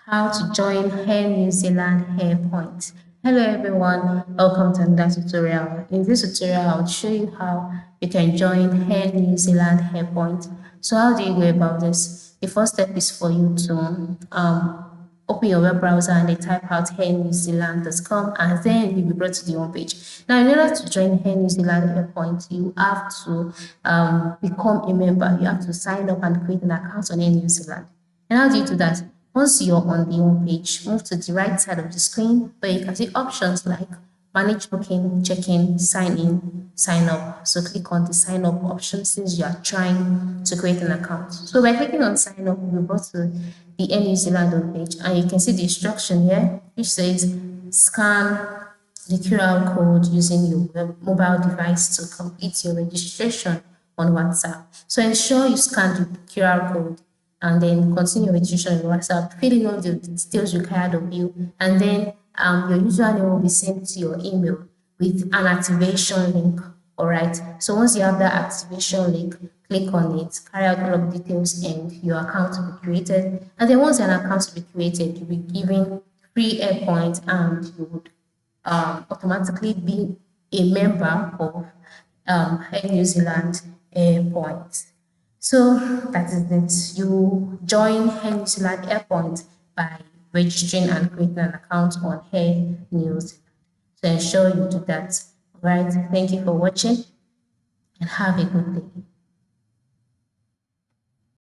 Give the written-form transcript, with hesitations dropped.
How to join Air New Zealand Airpoints. Hello everyone, welcome to another tutorial. In this tutorial, I'll show you how you can join Air New Zealand Airpoints. So how do you go about this? The first step is for you to open your web browser and then type out airnewzealand.com, and then you'll be brought to the home page. Now, in order to join Air New Zealand Airpoint, you have to become a member. You have to sign up and create an account on Air New Zealand. And how do you do that? Once you're on the home page, move to the right side of the screen where you can see options like manage booking, check-in, sign in, sign up. So click on the sign up option since you are trying to create an account. So by clicking on sign up, you'll be brought to the Air New Zealand home page, and you can see the instruction here which says scan the QR code using your mobile device to complete your registration on WhatsApp. So ensure you scan the QR code and then continue registration on WhatsApp, filling all the details required of you, and then your username will be sent to your email with an activation link. All right. So once you have that activation link, click on it, carry out all of the details, and your account will be created. And then once an account will be created, you'll be given free Airpoints, and you would automatically be a member of Air New Zealand Airpoints. So that is it. You join Air New Zealand Airpoint by registering and creating an account on Air New Zealand. So ensure you do that. All right. Thank you for watching and have a good day.